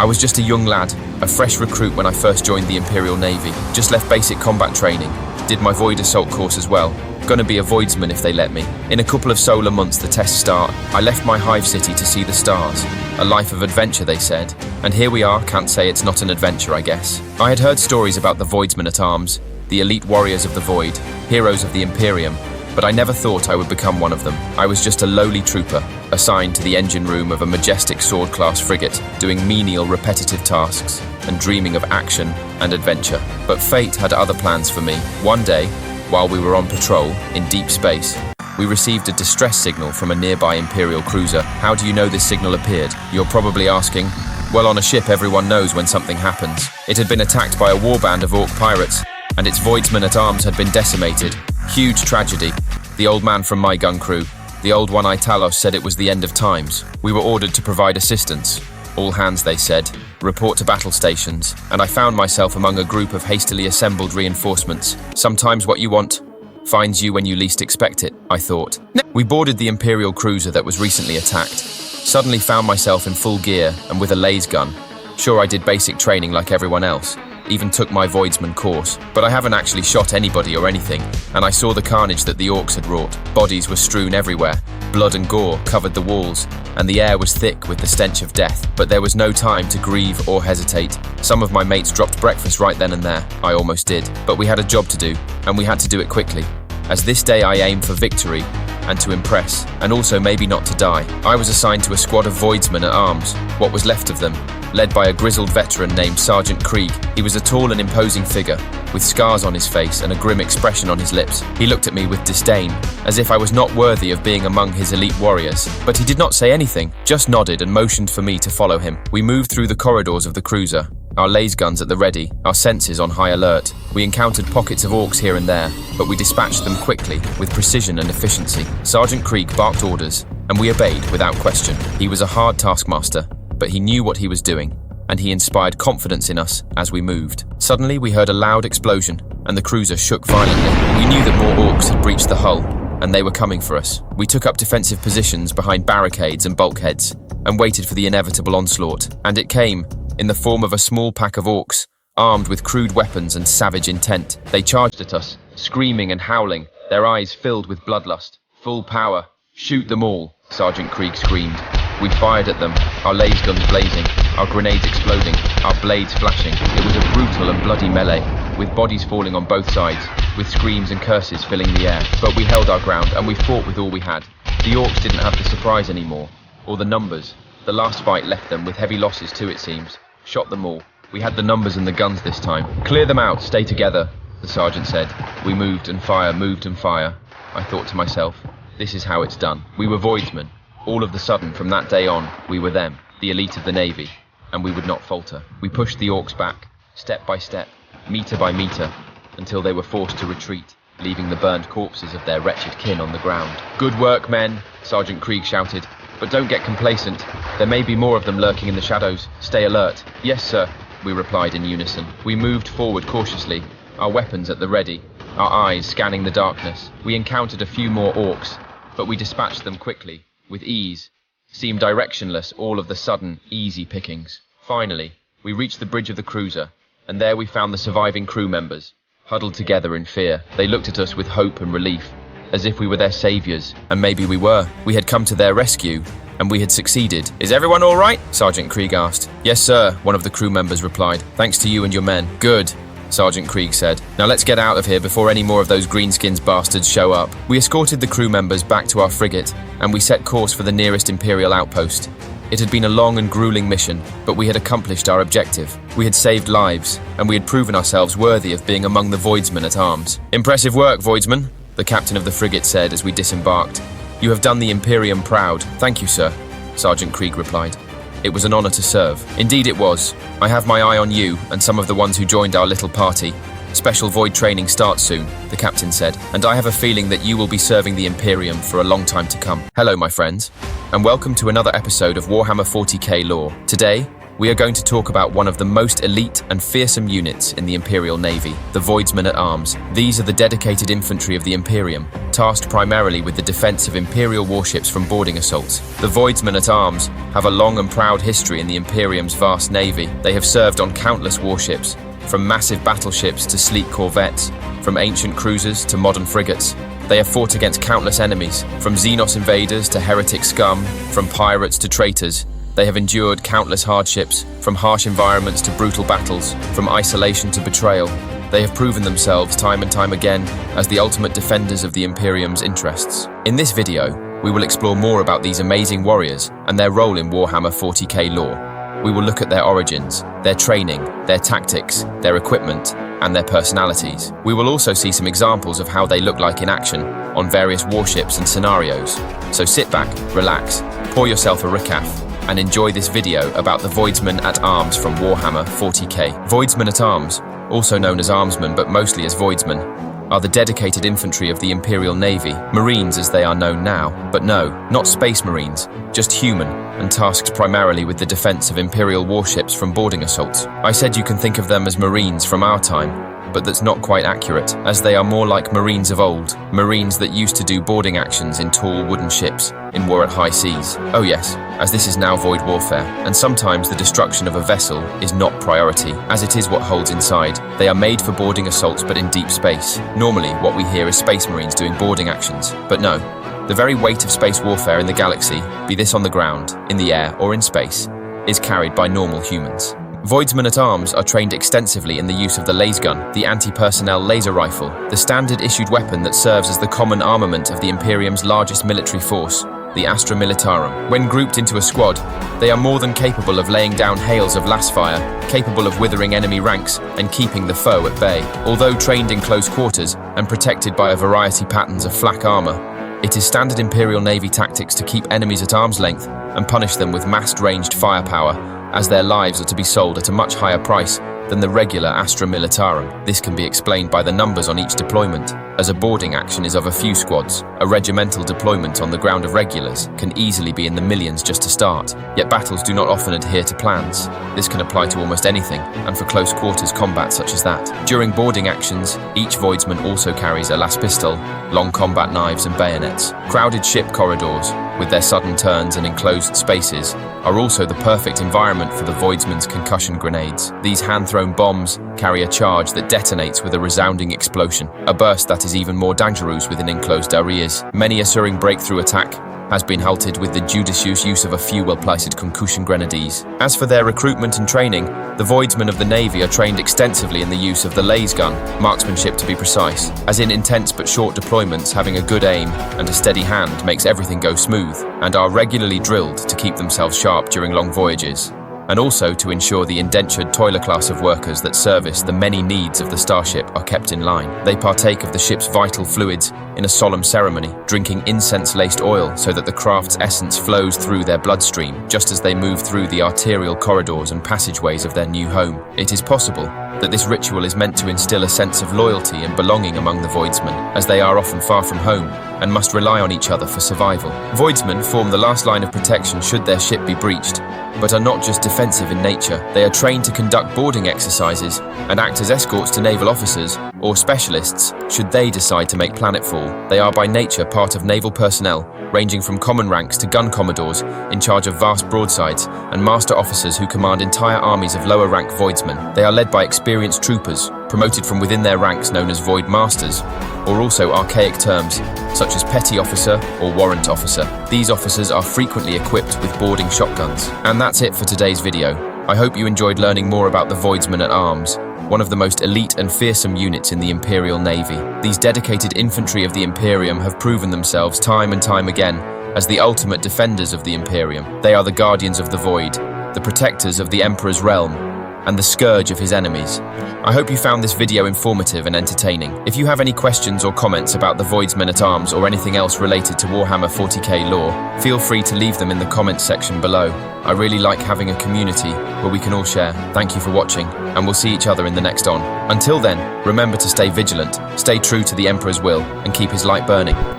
I was just a young lad, a fresh recruit when I first joined the Imperial Navy. Just left basic combat training, did my Void Assault course as well. Gonna be a Voidsman if they let me. In a couple of solar months the tests start. I left my hive city to see the stars. A life of adventure, they said. And here we are, can't say it's not an adventure, I guess. I had heard stories about the Voidsmen-at-Arms, the elite warriors of the Void, heroes of the Imperium, but I never thought I would become one of them. I was just a lowly trooper, assigned to the engine room of a majestic sword-class frigate, doing menial, repetitive tasks, and dreaming of action and adventure. But fate had other plans for me. One day, while we were on patrol in deep space, we received a distress signal from a nearby Imperial cruiser. How do you know this signal appeared? You're probably asking. Well, on a ship everyone knows when something happens. It had been attacked by a warband of orc pirates, and its Voidsmen-at-Arms had been decimated. Huge tragedy. The old man from my gun crew, the old one Italos, said it was the end of times. We were ordered to provide assistance. All hands, they said, report to battle stations, and I found myself among a group of hastily assembled reinforcements. Sometimes what you want finds you when you least expect it, I thought. We boarded the Imperial cruiser that was recently attacked. Suddenly found myself in full gear and with a laser gun. Sure, I did basic training like everyone else, even took my Voidsman course, but I haven't actually shot anybody or anything, and I saw the carnage that the orcs had wrought. Bodies were strewn everywhere, blood and gore covered the walls, and the air was thick with the stench of death. But there was no time to grieve or hesitate. Some of my mates dropped breakfast right then and there. I almost did, but we had a job to do, and we had to do it quickly. As this day I aim for victory, and to impress, and also maybe not to die. I was assigned to a squad of Voidsmen-at-Arms, what was left of them, led by a grizzled veteran named Sergeant Krieg. He was a tall and imposing figure, with scars on his face and a grim expression on his lips. He looked at me with disdain, as if I was not worthy of being among his elite warriors. But he did not say anything, just nodded and motioned for me to follow him. We moved through the corridors of the cruiser, our laser guns at the ready, our senses on high alert. We encountered pockets of orcs here and there, but we dispatched them quickly, with precision and efficiency. Sergeant Krieg barked orders, and we obeyed without question. He was a hard taskmaster, but he knew what he was doing, and he inspired confidence in us as we moved. Suddenly, we heard a loud explosion, and the cruiser shook violently. We knew that more orcs had breached the hull, and they were coming for us. We took up defensive positions behind barricades and bulkheads, and waited for the inevitable onslaught. And it came, in the form of a small pack of orcs, armed with crude weapons and savage intent. They charged at us, screaming and howling, their eyes filled with bloodlust. Full power. Shoot them all, Sergeant Krieg screamed. We fired at them, our laser guns blazing, our grenades exploding, our blades flashing. It was a brutal and bloody melee, with bodies falling on both sides, with screams and curses filling the air. But we held our ground, and we fought with all we had. The orcs didn't have the surprise anymore, or the numbers. The last fight left them with heavy losses too, it seems. Shot them all. We had the numbers and the guns this time. Clear them out, stay together, the sergeant said. We moved and fire, moved and fire. I thought to myself, this is how it's done. We were Voidsmen. All of the sudden, from that day on, we were them, the elite of the Navy, and we would not falter. We pushed the orcs back, step by step, meter by meter, until they were forced to retreat, leaving the burned corpses of their wretched kin on the ground. Good work, men, Sergeant Krieg shouted. But don't get complacent. There may be more of them lurking in the shadows. Stay alert. Yes, sir, we replied in unison. We moved forward cautiously, our weapons at the ready, our eyes scanning the darkness. We encountered a few more orcs, but we dispatched them quickly, with ease. Seemed directionless, all of the sudden, easy pickings. Finally, we reached the bridge of the cruiser, and there we found the surviving crew members, huddled together in fear. They looked at us with hope and relief, as if we were their saviors. And maybe we were. We had come to their rescue, and we had succeeded. Is everyone all right? Sergeant Krieg asked. Yes, sir, one of the crew members replied. Thanks to you and your men. Good, Sergeant Krieg said. Now let's get out of here before any more of those greenskins bastards show up. We escorted the crew members back to our frigate, and we set course for the nearest Imperial outpost. It had been a long and grueling mission, but we had accomplished our objective. We had saved lives, and we had proven ourselves worthy of being among the Voidsmen-at-Arms. Impressive work, Voidsman, the captain of the frigate said as we disembarked. You have done the Imperium proud. Thank you, sir, Sergeant Krieg replied. It was an honor to serve. Indeed it was. I have my eye on you and some of the ones who joined our little party. Special Void training starts soon, the captain said, and I have a feeling that you will be serving the Imperium for a long time to come. Hello, my friends, and welcome to another episode of Warhammer 40K lore. Today, we are going to talk about one of the most elite and fearsome units in the Imperial Navy, the Voidsmen-at-Arms. These are the dedicated infantry of the Imperium, tasked primarily with the defense of Imperial warships from boarding assaults. The Voidsmen-at-Arms have a long and proud history in the Imperium's vast navy. They have served on countless warships, from massive battleships to sleek corvettes, from ancient cruisers to modern frigates. They have fought against countless enemies, from Xenos invaders to heretic scum, from pirates to traitors. They have endured countless hardships, from harsh environments to brutal battles, from isolation to betrayal. They have proven themselves time and time again as the ultimate defenders of the Imperium's interests. In this video, we will explore more about these amazing warriors and their role in Warhammer 40K lore. We will look at their origins, their training, their tactics, their equipment, and their personalities. We will also see some examples of how they look like in action on various warships and scenarios. So sit back, relax, pour yourself a recaf, and enjoy this video about the Voidsmen-at-Arms from Warhammer 40K. Voidsmen-at-Arms, also known as Armsmen but mostly as Voidsmen, are the dedicated infantry of the Imperial Navy, Marines as they are known now, but no, not Space Marines, just human, and tasked primarily with the defense of Imperial warships from boarding assaults. I said you can think of them as Marines from our time, but that's not quite accurate, as they are more like Marines of old, Marines that used to do boarding actions in tall wooden ships, in war at high seas. Oh yes, as this is now void warfare, and sometimes the destruction of a vessel is not priority, as it is what holds inside. They are made for boarding assaults but in deep space. Normally, what we hear is Space Marines doing boarding actions, but no. The very weight of space warfare in the galaxy, be this on the ground, in the air, or in space, is carried by normal humans. Voidsmen-at-Arms are trained extensively in the use of the lasgun, the anti-personnel laser rifle, the standard-issued weapon that serves as the common armament of the Imperium's largest military force, the Astra Militarum. When grouped into a squad, they are more than capable of laying down hails of las fire, capable of withering enemy ranks and keeping the foe at bay. Although trained in close quarters and protected by a variety patterns of flak armour, it is standard Imperial Navy tactics to keep enemies at arm's length and punish them with massed ranged firepower, as their lives are to be sold at a much higher price than the regular Astra Militarum. This can be explained by the numbers on each deployment, as a boarding action is of a few squads. A regimental deployment on the ground of regulars can easily be in the millions just to start, yet battles do not often adhere to plans. This can apply to almost anything, and for close quarters combat such as that. During boarding actions, each Voidsman also carries a las pistol, long combat knives and bayonets. Crowded ship corridors, with their sudden turns and enclosed spaces, are also the perfect environment for the Voidsman's concussion grenades. These hand-thrown bombs carry a charge that detonates with a resounding explosion, a burst that is even more dangerous within enclosed areas. Many a soaring breakthrough attack has been halted with the judicious use of a few well-placed concussion grenades. As for their recruitment and training, the Voidsmen of the Navy are trained extensively in the use of the lasgun, marksmanship to be precise, as in intense but short deployments, having a good aim and a steady hand makes everything go smooth, and are regularly drilled to keep themselves sharp during long voyages, and also to ensure the indentured toiler class of workers that service the many needs of the starship are kept in line. They partake of the ship's vital fluids in a solemn ceremony, drinking incense-laced oil so that the craft's essence flows through their bloodstream, just as they move through the arterial corridors and passageways of their new home. It is possible that this ritual is meant to instill a sense of loyalty and belonging among the Voidsmen, as they are often far from home and must rely on each other for survival. Voidsmen form the last line of protection should their ship be breached, but are not just defensive in nature. They are trained to conduct boarding exercises and act as escorts to naval officers or specialists should they decide to make planetfall. They are by nature part of naval personnel, ranging from common ranks to gun commodores in charge of vast broadsides and master officers who command entire armies of lower rank Voidsmen. They are led by experienced troopers, promoted from within their ranks known as Void Masters, or also archaic terms such as petty officer or warrant officer. These officers are frequently equipped with boarding shotguns. And that's it for today's video. I hope you enjoyed learning more about the Voidsmen-at-Arms, one of the most elite and fearsome units in the Imperial Navy. These dedicated infantry of the Imperium have proven themselves time and time again as the ultimate defenders of the Imperium. They are the guardians of the void, the protectors of the Emperor's realm, and the scourge of his enemies. I hope you found this video informative and entertaining. If you have any questions or comments about the Voidsmen-at-Arms or anything else related to Warhammer 40K lore, feel free to leave them in the comments section below. I really like having a community where we can all share. Thank you for watching, and we'll see each other in the next on. Until then, remember to stay vigilant, stay true to the Emperor's will, and keep his light burning.